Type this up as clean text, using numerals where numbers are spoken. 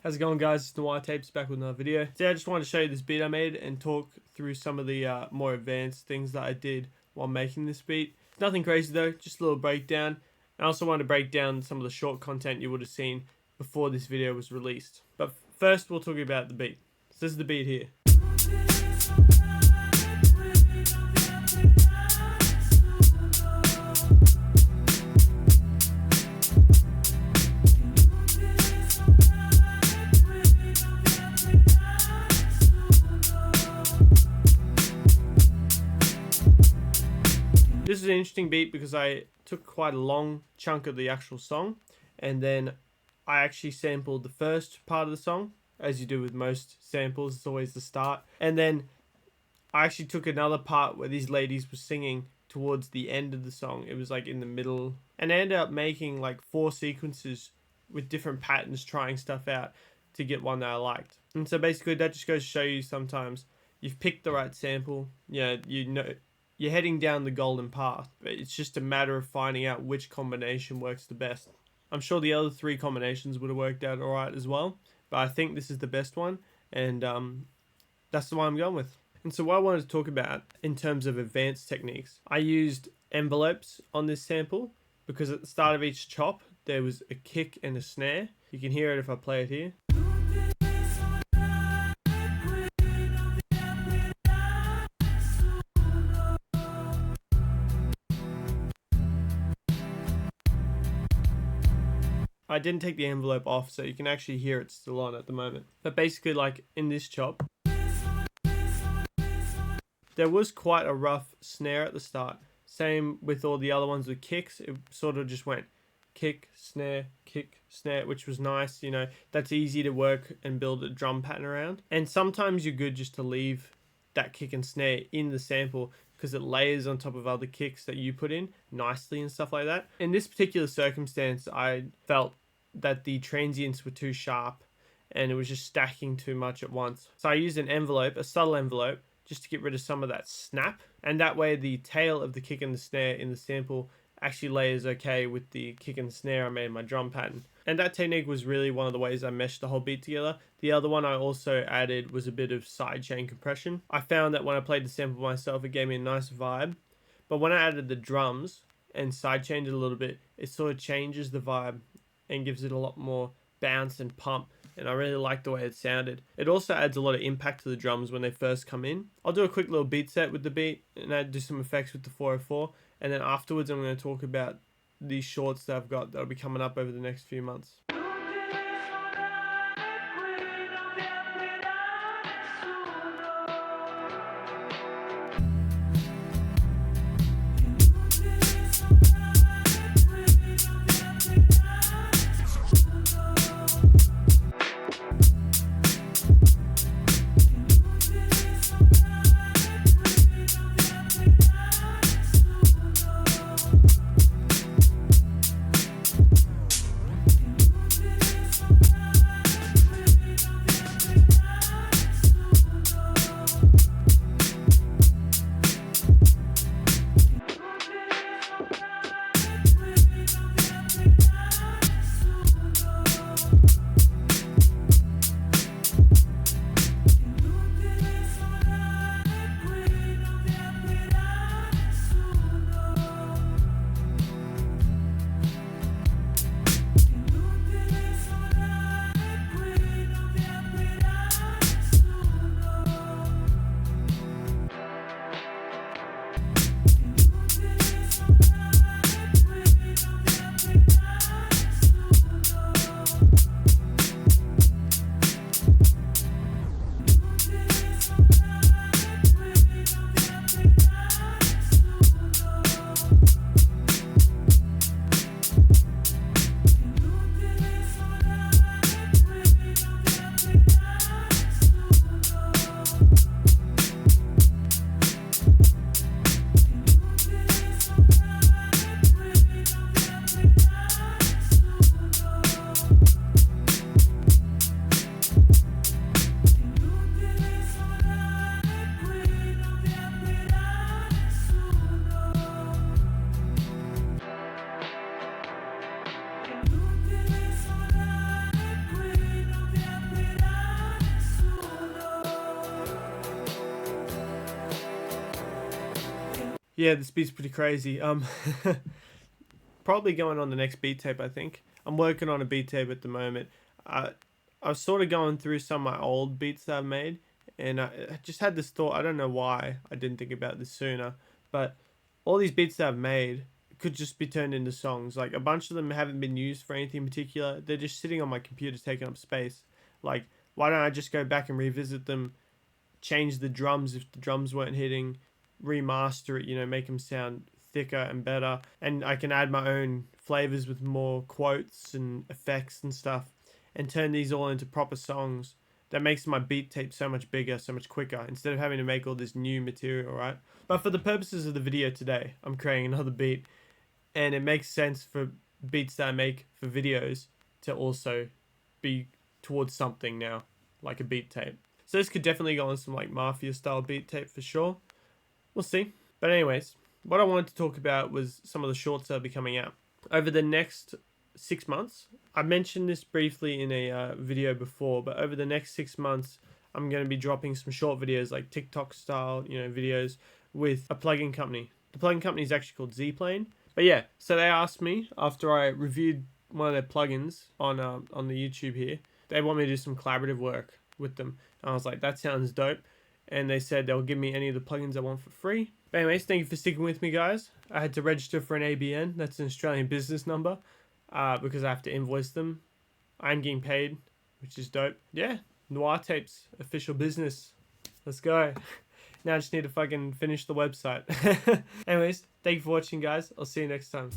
How's it going, guys? It's Noir Tapes back with another video. Today I just wanted to show you this beat I made and talk through some of the more advanced things that I did while making this beat. Nothing crazy though, just a little breakdown. I also wanted to break down some of the short content you would have seen before this video was released. But first we'll talk about the beat. So this is the beat here. This is an interesting beat because I took quite a long chunk of the actual song and then I actually sampled the first part of the song, as you do with most samples, it's always the start. And then I actually took another part where these ladies were singing towards the end of the song. It was like in the middle, and I ended up making like 4 sequences with different patterns, trying stuff out to get one that I liked. And so basically that just goes to show you sometimes you've picked the right sample, you know you're heading down the golden path, but it's just a matter of finding out which combination works the best. I'm sure the other 3 combinations would have worked out alright as well, but I think this is the best one, and that's the one I'm going with. And so what I wanted to talk about in terms of advanced techniques, I used envelopes on this sample because at the start of each chop there was a kick and a snare. You can hear it if I play it here. I didn't take the envelope off, so you can actually hear it still on at the moment. But basically, like in this chop, there was quite a rough snare at the start. Same with all the other ones with kicks. It sort of just went kick, snare, which was nice. You know, that's easy to work and build a drum pattern around. And sometimes you're good just to leave that kick and snare in the sample because it layers on top of other kicks that you put in nicely and stuff like that. In this particular circumstance, I felt that the transients were too sharp and it was just stacking too much at once. So I used an envelope, a subtle envelope, just to get rid of some of that snap. And that way the tail of the kick and the snare in the sample actually layers okay with the kick and snare I made in my drum pattern. And that technique was really one of the ways I meshed the whole beat together. The other one I also added was a bit of sidechain compression. I found that when I played the sample myself, it gave me a nice vibe. But when I added the drums and sidechained it a little bit, it sort of changes the vibe and gives it a lot more bounce and pump. And I really like the way it sounded. It also adds a lot of impact to the drums when they first come in. I'll do a quick little beat set with the beat and I'll do some effects with the 404. And then afterwards I'm going to talk about these shorts that I've got that'll be coming up over the next few months. Yeah, this beat's pretty crazy. Probably going on the next beat tape, I think. I'm working on a beat tape at the moment. I was sort of going through some of my old beats that I've made, and I just had this thought. I don't know why I didn't think about this sooner, but all these beats that I've made could just be turned into songs. Like, a bunch of them haven't been used for anything in particular. They're just sitting on my computer taking up space. Like, why don't I just go back and revisit them, change the drums if the drums weren't hitting, remaster it, make them sound thicker and better, and I can add my own flavors with more quotes and effects and stuff, and turn these all into proper songs. That makes my beat tape so much bigger, so much quicker, instead of having to make all this new material, right? But for the purposes of the video today, I'm creating another beat, and it makes sense for beats that I make for videos to also be towards something now, like a beat tape. So this could definitely go on some like mafia style beat tape for sure. We'll see. But anyways, what I wanted to talk about was some of the shorts that'll be coming out over the next 6 months. I mentioned this briefly in a video before, but over the next 6 months, I'm going to be dropping some short videos, like TikTok style, videos with a plugin company. The plugin company is actually called Zplane. But yeah, so they asked me after I reviewed one of their plugins on the YouTube here. They want me to do some collaborative work with them. And I was like, that sounds dope. And they said they'll give me any of the plugins I want for free. But anyways, thank you for sticking with me, guys. I had to register for an ABN. That's an Australian business number, because I have to invoice them. I'm getting paid, which is dope. Yeah, Noir Tapes, official business. Let's go. Now I just need to fucking finish the website. Anyways, thank you for watching, guys. I'll see you next time.